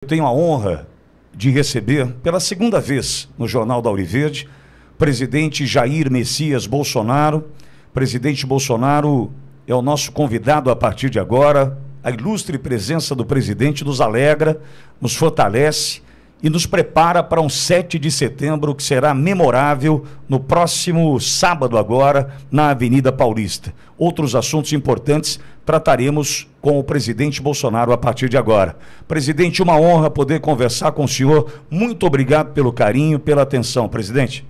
Eu tenho a honra de receber, pela segunda vez no Jornal da Auriverde, presidente Jair Messias Bolsonaro. Presidente Bolsonaro é o nosso convidado a partir de agora. A ilustre presença do presidente nos alegra, nos fortalece e nos prepara para um 7 de setembro que será memorável no próximo sábado agora, na Avenida Paulista. Outros assuntos importantes trataremos com o presidente Bolsonaro a partir de agora. Presidente, uma honra poder conversar com o senhor. Muito obrigado pelo carinho, pela atenção, presidente.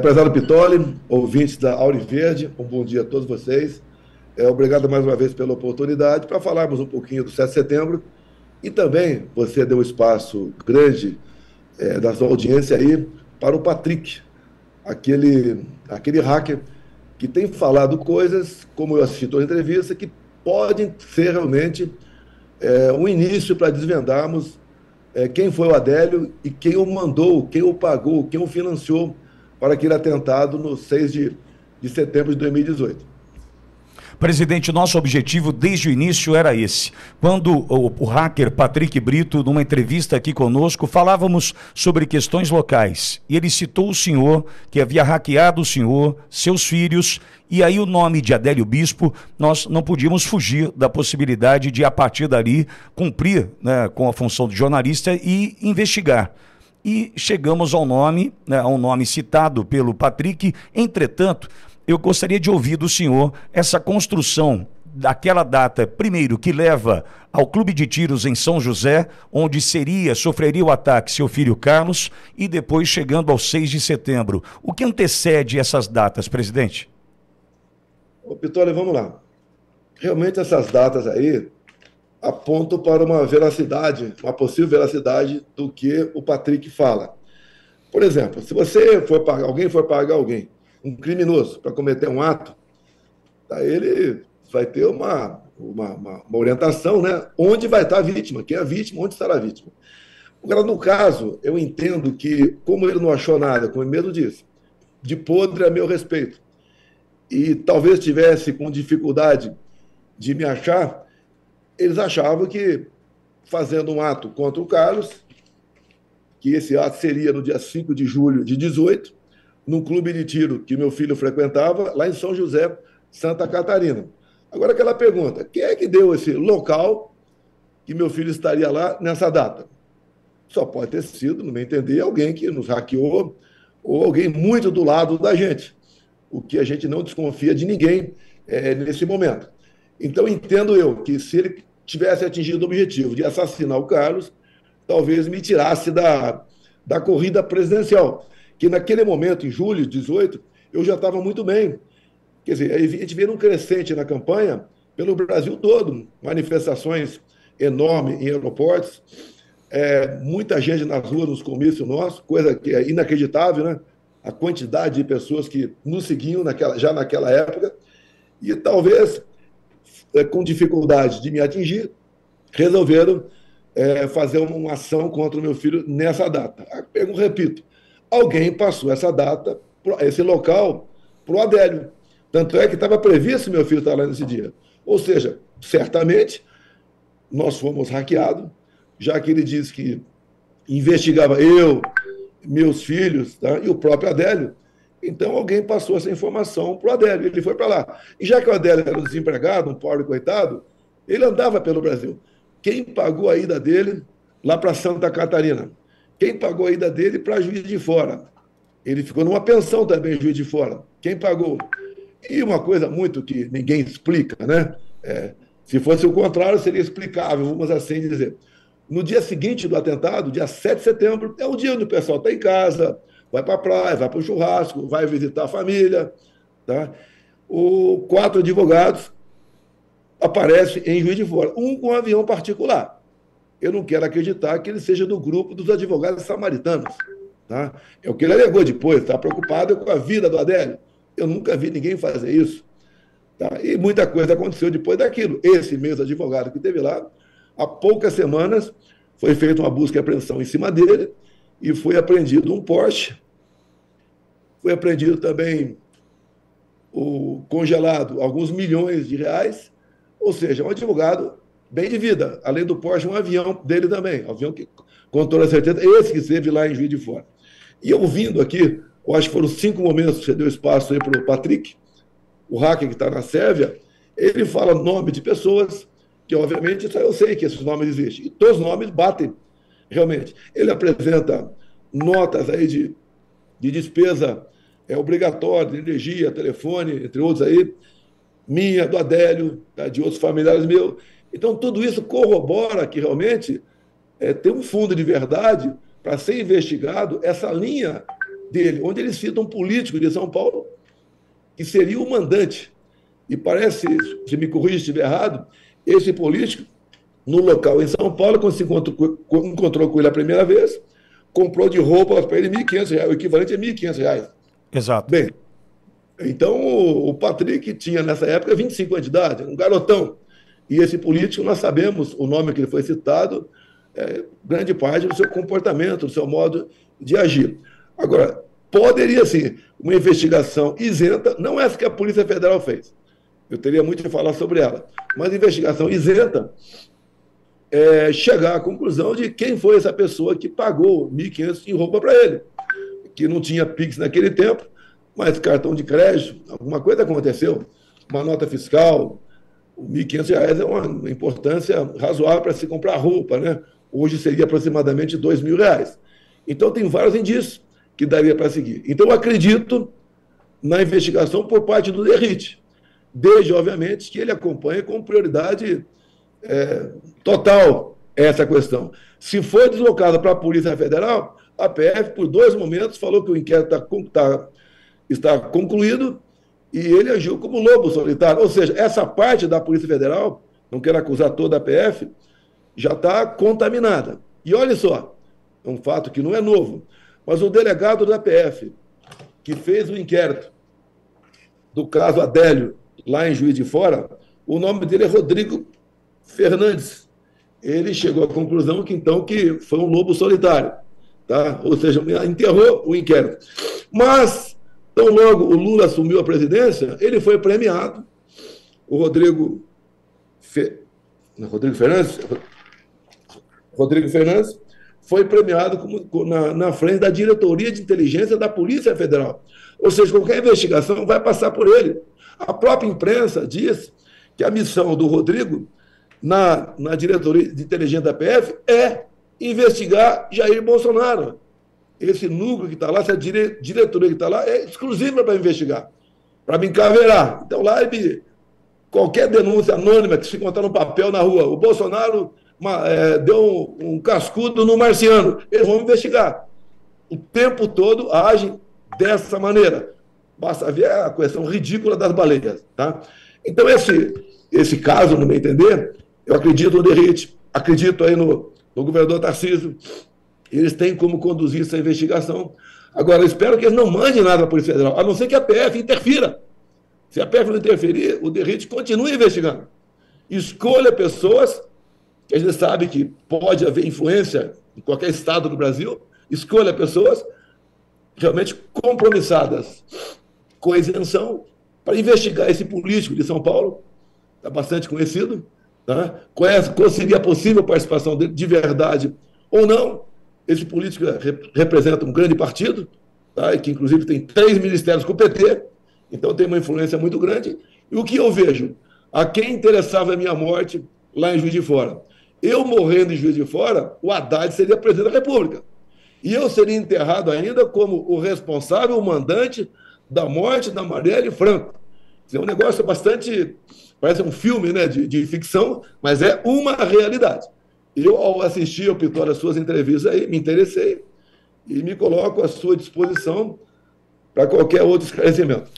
Prezado Pittoli, ouvintes da Auriverde, um bom dia a todos vocês. Obrigado mais uma vez pela oportunidade para falarmos um pouquinho do 7 de setembro. E também você deu um espaço grande da sua audiência aí para o Patrick, aquele hacker que tem falado coisas, como eu assisti toda a entrevista, que podem ser realmente um início para desvendarmos quem foi o Adélio e quem o mandou, quem o pagou, quem o financiou para aquele atentado no 6 de setembro de 2018. Presidente, nosso objetivo desde o início era esse. Quando o hacker Patrick Brito, numa entrevista aqui conosco, falávamos sobre questões locais. E ele citou o senhor, que havia hackeado o senhor, seus filhos, e aí o nome de Adélio Bispo, nós não podíamos fugir da possibilidade de, a partir dali, cumprir, né, com a função de jornalista e investigar. E chegamos ao nome, né, a um nome citado pelo Patrick. Entretanto, eu gostaria de ouvir do senhor essa construção daquela data, primeiro, que leva ao Clube de Tiros em São José, onde sofreria o ataque seu filho Carlos, e depois chegando ao 6 de setembro. O que antecede essas datas, presidente? Ô, Pittoli, vamos lá. Realmente essas datas aí apontam para uma veracidade, uma possível veracidade do que o Patrick fala. Por exemplo, se alguém for pagar alguém, um criminoso, para cometer um ato, ele vai ter uma orientação, né? Onde vai estar a vítima, quem é a vítima, onde estará a vítima. Agora, no caso, eu entendo que, como ele não achou nada, como ele mesmo disse, de podre a meu respeito, e talvez tivesse com dificuldade de me achar, eles achavam que, fazendo um ato contra o Carlos, que esse ato seria no dia 5 de julho de 18, num clube de tiro que meu filho frequentava, lá em São José, Santa Catarina. Agora, aquela pergunta, quem é que deu esse local que meu filho estaria lá nessa data? Só pode ter sido, no meu entender, alguém que nos hackeou ou alguém muito do lado da gente, o que a gente não desconfia de ninguém nesse momento. Então, entendo eu que se ele tivesse atingido o objetivo de assassinar o Carlos, talvez me tirasse da corrida presidencial, que naquele momento, em julho de 18, eu já estava muito bem. Quer dizer, a gente vê um crescente na campanha pelo Brasil todo, manifestações enormes em aeroportos, muita gente nas ruas, nos comícios nossos, coisa que é inacreditável, né? A quantidade de pessoas que nos seguiam já naquela época, e talvez, com dificuldade de me atingir, resolveram fazer uma ação contra o meu filho nessa data. Eu repito, alguém passou essa data, esse local, para o Adélio. Tanto é que estava previsto meu filho estar lá nesse dia. Ou seja, certamente, nós fomos hackeados, já que ele disse que investigava eu, meus filhos, tá? E o próprio Adélio. Então, alguém passou essa informação para o Adélio, ele foi para lá. E já que o Adélio era um desempregado, um pobre coitado, ele andava pelo Brasil. Quem pagou a ida dele lá para Santa Catarina? Quem pagou a ida dele para Juiz de Fora? Ele ficou numa pensão também, Juiz de Fora. Quem pagou? E uma coisa muito que ninguém explica, né? Se fosse o contrário, seria explicável, vamos assim dizer. No dia seguinte do atentado, dia 7 de setembro, é o dia onde o pessoal está em casa, vai para a praia, vai para o churrasco, vai visitar a família. Tá? 4 advogados aparecem em Juiz de Fora, um com um avião particular. Eu não quero acreditar que ele seja do grupo dos advogados samaritanos. Tá? É o que ele alegou depois, está preocupado com a vida do Adélio. Eu nunca vi ninguém fazer isso. Tá? E muita coisa aconteceu depois daquilo. Esse mesmo advogado que esteve lá, há poucas semanas, foi feita uma busca e apreensão em cima dele e foi apreendido um Porsche, foi apreendido também o congelado alguns milhões de reais, ou seja, um advogado bem de vida. Além do Porsche, um avião dele também. Um avião que, com toda certeza, esse que esteve lá em Juiz de Fora. E ouvindo aqui, eu acho que foram 5 momentos que você deu espaço aí para o Patrick, o hacker que está na Sérvia, ele fala nome de pessoas que, obviamente, eu sei que esses nomes existem. E todos os nomes batem, realmente. Ele apresenta notas aí de despesa obrigatória, de energia, telefone, entre outros aí, minha, do Adélio, tá, de outros familiares meus. Então, tudo isso corrobora que realmente tem um fundo de verdade para ser investigado essa linha dele, onde ele cita um político de São Paulo que seria o mandante. E parece, se me corrija se estiver errado, esse político, no local em São Paulo, quando se encontrou com ele a primeira vez, comprou de roupa para ele R$ 1.500, o equivalente a R$ 1.500. Exato. Bem, então o Patrick tinha nessa época 25 anos de idade, um garotão. E esse político, nós sabemos o nome que ele foi citado, grande parte do seu comportamento, do seu modo de agir. Agora, poderia sim, uma investigação isenta, não essa que a Polícia Federal fez, eu teria muito a falar sobre ela, mas investigação isenta, chegar à conclusão de quem foi essa pessoa que pagou 1.500 em roupa para ele, que não tinha Pix naquele tempo, mas cartão de crédito, alguma coisa aconteceu, uma nota fiscal, R$ 1.500 é uma importância razoável para se comprar roupa, né? Hoje seria aproximadamente R$ 2.000. Então tem vários indícios que daria para seguir. Então eu acredito na investigação por parte do Derrite, desde, obviamente, que ele acompanha com prioridade total essa questão. Se foi deslocado para a Polícia Federal, a PF, por 2 momentos, falou que o inquérito está concluído e ele agiu como lobo solitário. Ou seja, essa parte da Polícia Federal, não quero acusar toda a PF, já está contaminada. E olha só, é um fato que não é novo, mas o delegado da PF, que fez o inquérito do caso Adélio, lá em Juiz de Fora, o nome dele é Rodrigo Fernandes. Ele chegou à conclusão que, então, que foi um lobo solitário. Tá? Ou seja, enterrou o inquérito. Mas, tão logo o Lula assumiu a presidência, ele foi premiado. O Rodrigo Fernandes foi premiado na frente da Diretoria de Inteligência da Polícia Federal. Ou seja, qualquer investigação vai passar por ele. A própria imprensa diz que a missão do Rodrigo na Diretoria de Inteligência da PF é investigar Jair Bolsonaro. Esse núcleo que está lá, essa diretoria que está lá, é exclusiva para investigar, para me encaveirar. Então, lá, qualquer denúncia anônima que se encontrar no papel na rua, o Bolsonaro deu um cascudo no Marciano, eles vão investigar. O tempo todo agem dessa maneira. Basta ver a questão ridícula das baleias. Tá? Então, esse caso, no meu entender, eu acredito no Derrite, acredito aí no governador Tarcísio, eles têm como conduzir essa investigação. Agora, eu espero que eles não mandem nada para a Polícia Federal, a não ser que a PF interfira. Se a PF não interferir, o Derrite continua investigando. Escolha pessoas, que a gente sabe que pode haver influência em qualquer estado do Brasil, escolha pessoas realmente compromissadas com a isenção para investigar esse político de São Paulo, está bastante conhecido, tá? Qual seria a possível participação dele de verdade ou não. Esse político representa um grande partido, tá? Que inclusive tem 3 ministérios com o PT, então tem uma influência muito grande. E o que eu vejo? A quem interessava a minha morte lá em Juiz de Fora? Eu morrendo em Juiz de Fora, o Haddad seria presidente da República. E eu seria enterrado ainda como o responsável, o mandante da morte da Marielle Franco. É um negócio bastante... Parece um filme, né, de ficção, mas é uma realidade. Eu, ao assistir, Pitório, as suas entrevistas aí, me interessei e me coloco à sua disposição para qualquer outro esclarecimento.